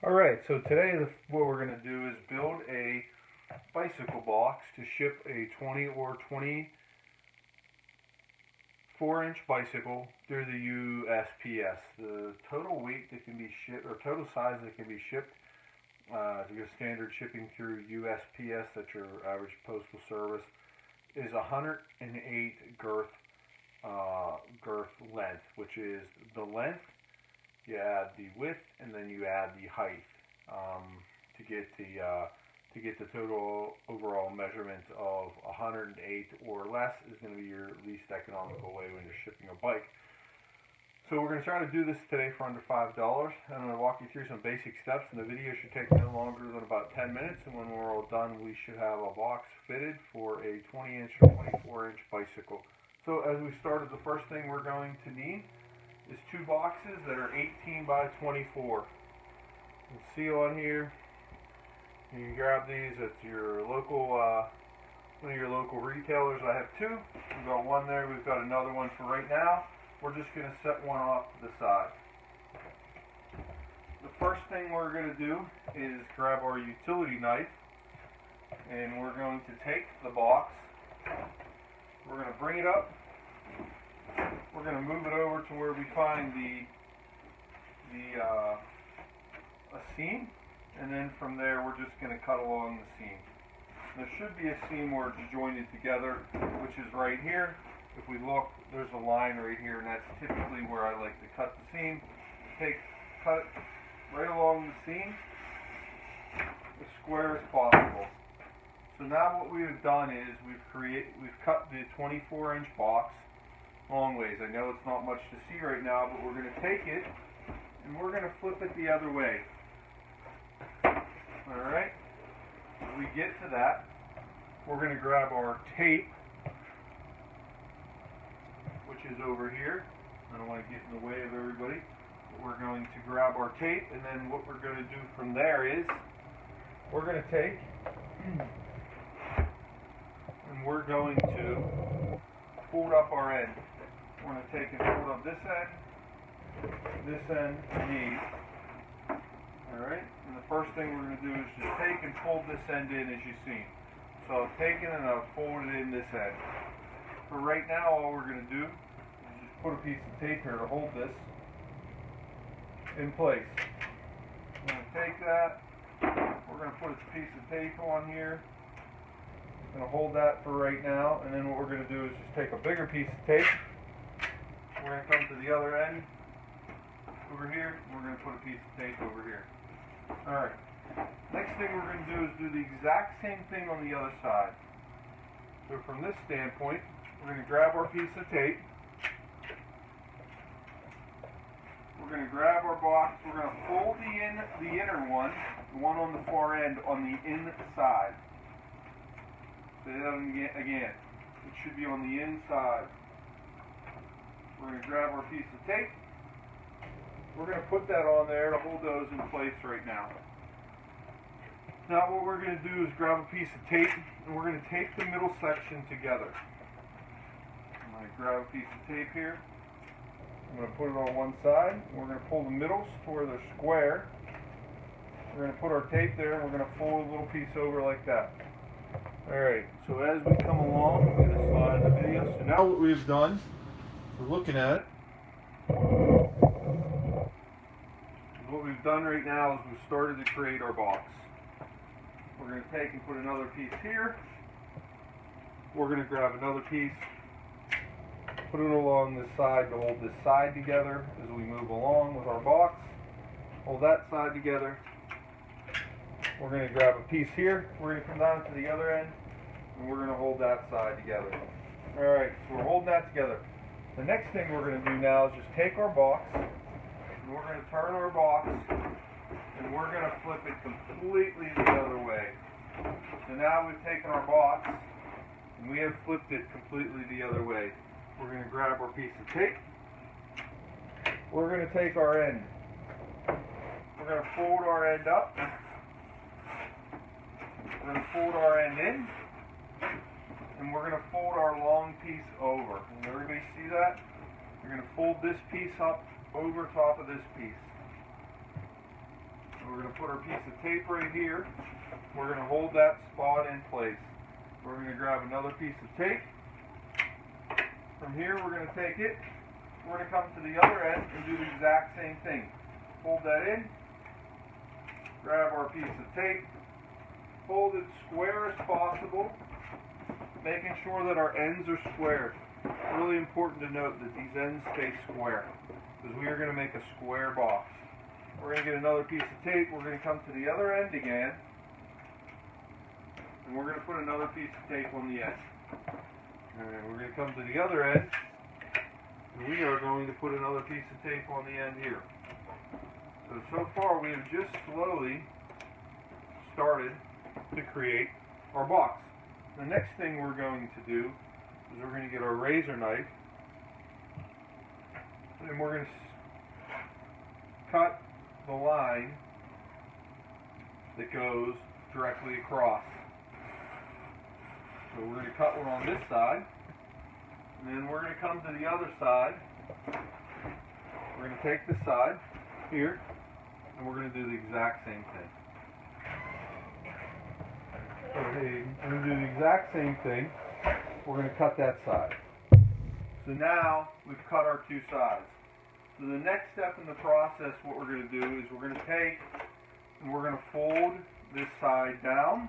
Alright, so today what we're going to do is build a bicycle box to ship a 20 or 24-inch bicycle through the USPS. The total weight that can be shipped, or total size that can be shipped, to go standard shipping through USPS, that's your average postal service, is 108 girth length, which is the length. You add the width, and then you add the height to get the total overall measurement of 108 or less is going to be your least economical way when you're shipping a bike. So we're going to try to do this today for under $5. I'm going to walk you through some basic steps, and the video should take no longer than about 10 minutes. And when we're all done, we should have a box fitted for a 20-inch or 24-inch bicycle. So as we started, the first thing we're going to need is two boxes that are 18 by 24. You'll see on here, you can grab these at your local, one of your local retailers. I have two. We've got one there. We've got another one for right now. We're just going to set one off to the side. The first thing we're going to do is grab our utility knife, and we're going to take the box. We're going to bring it up. We're going to move it over to where we find a seam, and then from there we're just going to cut along the seam. There should be a seam where it's jointed together, which is right here. If we look, there's a line right here, and that's typically where I like to cut the seam. Cut it right along the seam, as square as possible. So now what we've done is we've cut the 24-inch box long ways. I know it's not much to see right now, but we're going to take it and we're going to flip it the other way. Alright, when we get to that, we're going to grab our tape, which is over here. I don't want to get in the way of everybody, but we're going to grab our tape, and then what we're going to do from there is we're going to take and we're going to fold up our end. We're going to take and fold up this end, and these. Alright, and the first thing we're going to do is just take and fold this end in, as you see. So I've taken and I've folded in this end. For right now, all we're going to do is just put a piece of tape here to hold this in place. I'm going to take that, we're going to put a piece of tape on here. I'm going to hold that for right now, and then what we're going to do is just take a bigger piece of tape. We're going to come to the other end over here, and we're going to put a piece of tape over here. Alright, next thing we're going to do is do the exact same thing on the other side. So from this standpoint, we're going to grab our piece of tape. We're going to grab our box. We're going to fold the inner one, the one on the far end, on the inside. Say that again. It should be on the inside. We're going to grab our piece of tape. We're going to put that on there to hold those in place right now. Now what we're going to do is grab a piece of tape, and we're going to tape the middle section together. I'm going to grab a piece of tape here. I'm going to put it on one side. We're going to pull the middles to where they're square. We're going to put our tape there, and we're going to fold a little piece over like that. Alright, so as we come along, I'm going to slide the video. So now what we've done, we're looking at it. What we've done right now is we've started to create our box. We're going to take and put another piece here. We're going to grab another piece, put it along this side to hold this side together as we move along with our box. Hold that side together. We're going to grab a piece here. We're going to come down to the other end, and we're going to hold that side together. Alright, so we're holding that together. The next thing we're going to do now is just take our box, and we're going to turn our box, and we're going to flip it completely the other way. So now we've taken our box, and we have flipped it completely the other way. We're going to grab our piece of tape. We're going to take our end. We're going to fold our end up. We're going to fold our end in. And we're going to fold our long piece over. Can everybody see that? You're going to fold this piece up over top of this piece. We're going to put our piece of tape right here. We're going to hold that spot in place. We're going to grab another piece of tape. From here, we're going to take it. We're going to come to the other end and do the exact same thing. Hold that in. Grab our piece of tape. Hold it square as possible, making sure that our ends are square. Really important to note that these ends stay square, because we are going to make a square box. We're going to get another piece of tape. We're going to come to the other end again, and we're going to put another piece of tape on the end. And we're going to come to the other end, and we are going to put another piece of tape on the end here. So far we have just slowly started to create our box. The next thing we're going to do is we're going to get our razor knife, and we're going to cut the line that goes directly across. So we're going to cut one on this side, and then we're going to come to the other side. We're going to take this side here, and we're going to do the exact same thing. Okay, we're going to do the exact same thing. We're going to cut that side. So now we've cut our two sides. So the next step in the process, what we're going to do is we're going to take and we're going to fold this side down,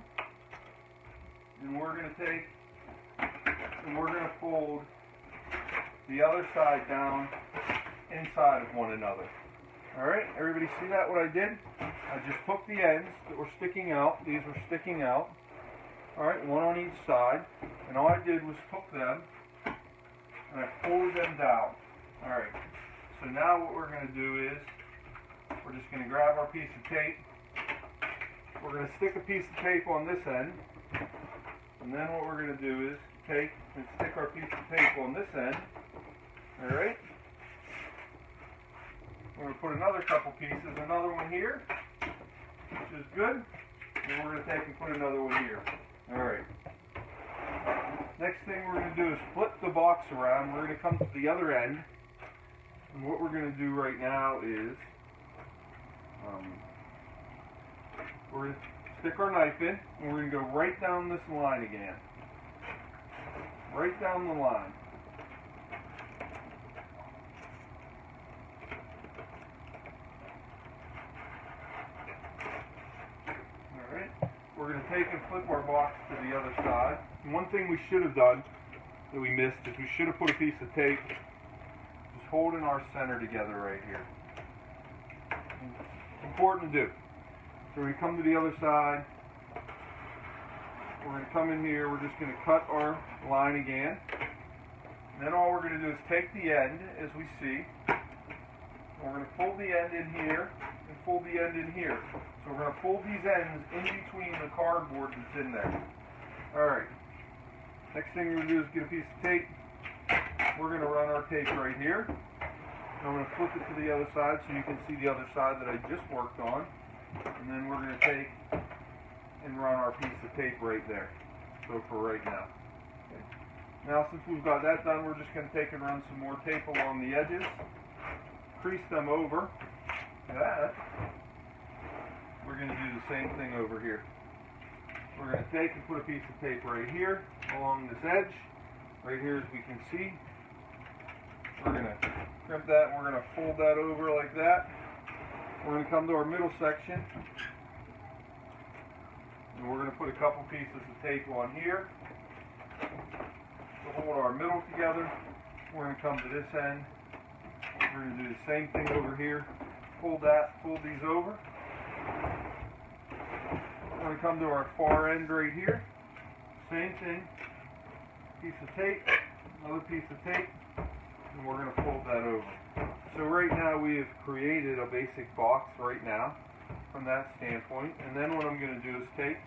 and we're going to take and we're going to fold the other side down inside of one another. Alright, everybody see that, what I did? I just took the ends that were sticking out. These were sticking out. Alright, one on each side. And all I did was took them and I folded them down. Alright, so now what we're going to do is we're just going to grab our piece of tape. We're going to stick a piece of tape on this end. And then what we're going to do is take and stick our piece of tape on this end. Alright? We're going to put another couple pieces, another one here, which is good. And we're going to take and put another one here. Alright. Next thing we're going to do is flip the box around. We're going to come to the other end. And what we're going to do right now is we're going to stick our knife in, and we're going to go right down this line again. Right down the line. We're going to take and flip our box to the other side. And one thing we should have done that we missed is we should have put a piece of tape just holding our center together right here. It's important to do. So we come to the other side. We're going to come in here. We're just going to cut our line again. And then all we're going to do is take the end, as we see. We're going to fold the end in here and fold the end in here. So we're going to fold these ends in between the cardboard that's in there. Alright. Next thing we're going to do is get a piece of tape. We're going to run our tape right here. I'm going to flip it to the other side so you can see the other side that I just worked on. And then we're going to take and run our piece of tape right there. So for right now. Okay. Now since we've got that done, we're just going to take and run some more tape along the edges. Crease them over. That. We're going to do the same thing over here. We're going to take and put a piece of tape right here along this edge. Right here, as we can see. We're going to crimp that and we're going to fold that over like that. We're going to come to our middle section. And we're going to put a couple pieces of tape on here to hold our middle together. We're going to come to this end. We're going to do the same thing over here. Fold these over. We're going to come to our far end right here. Same thing. Piece of tape, another piece of tape, and we're going to fold that over. So right now we have created a basic box right now from that standpoint. And then what I'm going to do is take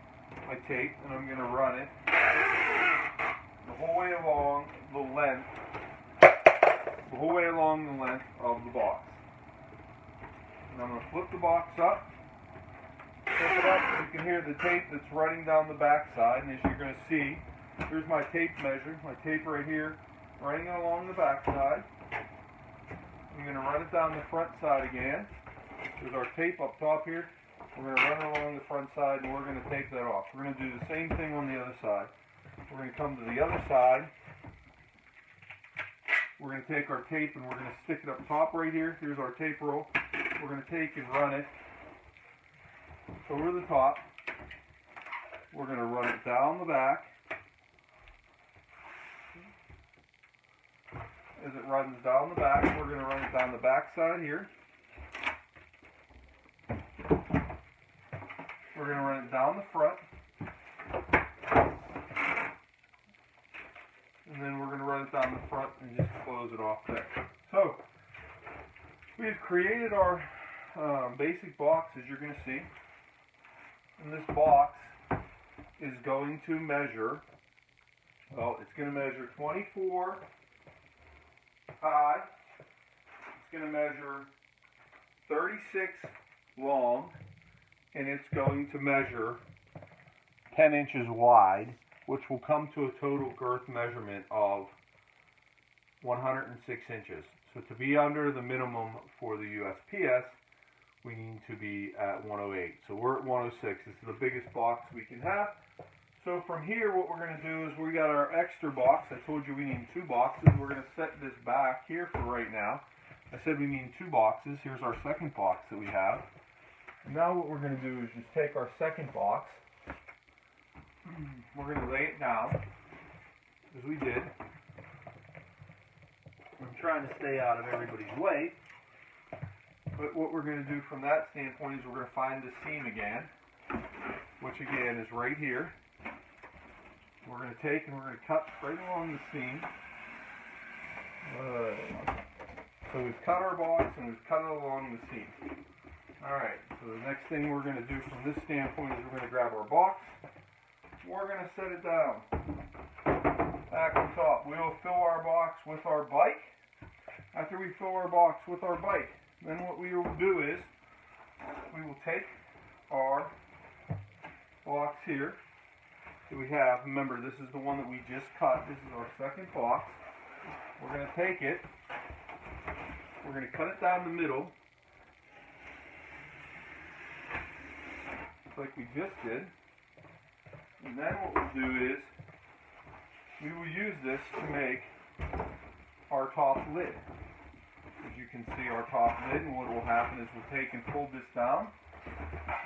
my tape and I'm going to run it the whole way along the length of the box. And I'm going to flip the box up. Flip it up, you can hear the tape that's running down the back side, and as you're going to see, here's my tape measure, my tape right here, running along the back side. I'm going to run it down the front side again. There's our tape up top here. We're going to run it along the front side, and we're going to take that off. We're going to do the same thing on the other side. We're going to come to the other side. We're going to take our tape and we're going to stick it up top right here. Here's our tape roll. We're going to take and run it over the top. We're going to run it down the back. As it runs down the back, we're going to run it down the back side here. We're going to run it down the front. And then we're going to run it down the front and just close it off there. So, we've created our basic box, as you're going to see. And this box is going to measure, well, it's going to measure 24 high. It's going to measure 36 long. And it's going to measure 10 inches wide, which will come to a total girth measurement of 106 inches. So to be under the minimum for the USPS, we need to be at 108. So we're at 106. This is the biggest box we can have. So from here, what we're going to do is we got our extra box. I told you we need 2 boxes. We're going to set this back here for right now. I said we need 2 boxes. Here's our second box that we have. And now what we're going to do is just take our second box. We're going to lay it down, as we did. I'm trying to stay out of everybody's way. But what we're going to do from that standpoint is we're going to find the seam again, which again is right here. We're going to take and we're going to cut right along the seam. So we've cut our box and we've cut it along the seam. Alright, so the next thing we're going to do from this standpoint is we're going to grab our box. We're going to set it down back on top. We will fill our box with our bike. After we fill our box with our bike, then what we will do is we will take our box here that we have. Remember, this is the one that we just cut. This is our second box. We're going to take it. We're going to cut it down the middle, like we just did. And then what we'll do is we will use this to make our top lid. As you can see, our top lid, and what will happen is we'll take and fold this down.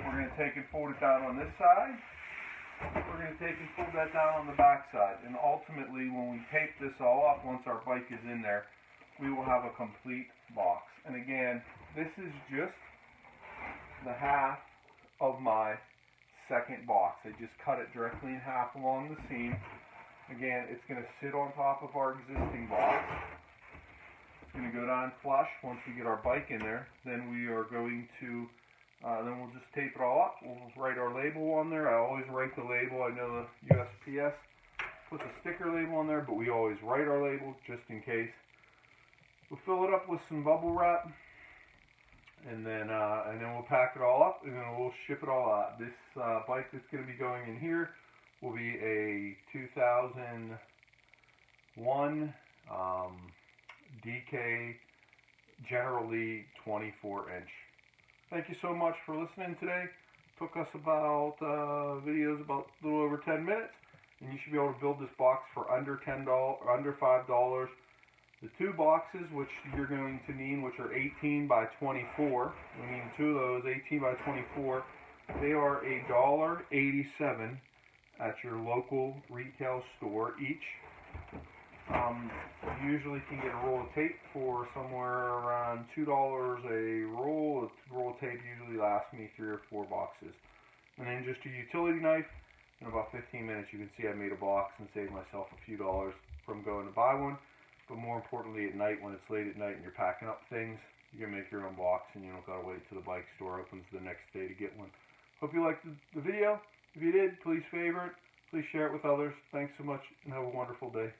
We're going to take and fold it down on this side. We're going to take and fold that down on the back side. And ultimately, when we tape this all up, once our bike is in there, we will have a complete box. And again, this is just the half of my second box. I just cut it directly in half along the seam. Again, it's going to sit on top of our existing box. It's going to go down flush once we get our bike in there. Then we are going to, then we'll just tape it all up. We'll write our label on there. I always write the label. I know the USPS puts a sticker label on there, but we always write our label just in case. We'll fill it up with some bubble wrap. And then we'll pack it all up, and then we'll ship it all out. This bike that's going to be going in here will be a 2001 DK Generally 24-inch. Thank you so much for listening today. Took us about videos about a little over 10 minutes, and you should be able to build this box for under $5. The 2 boxes, which you're going to need, which are 18 by 24, we need 2 of those, 18 by 24. They are $1.87 at your local retail store each. You usually can get a roll of tape for somewhere around $2 a roll. A roll of tape usually lasts me 3 or 4 boxes. And then just a utility knife. In about 15 minutes, you can see I made a box and saved myself a few dollars from going to buy one. But more importantly, at night, when it's late at night and you're packing up things, you can make your own box and you don't gotta wait till the bike store opens the next day to get one. Hope you liked the video. If you did, please favorite, please share it with others. Thanks so much and have a wonderful day.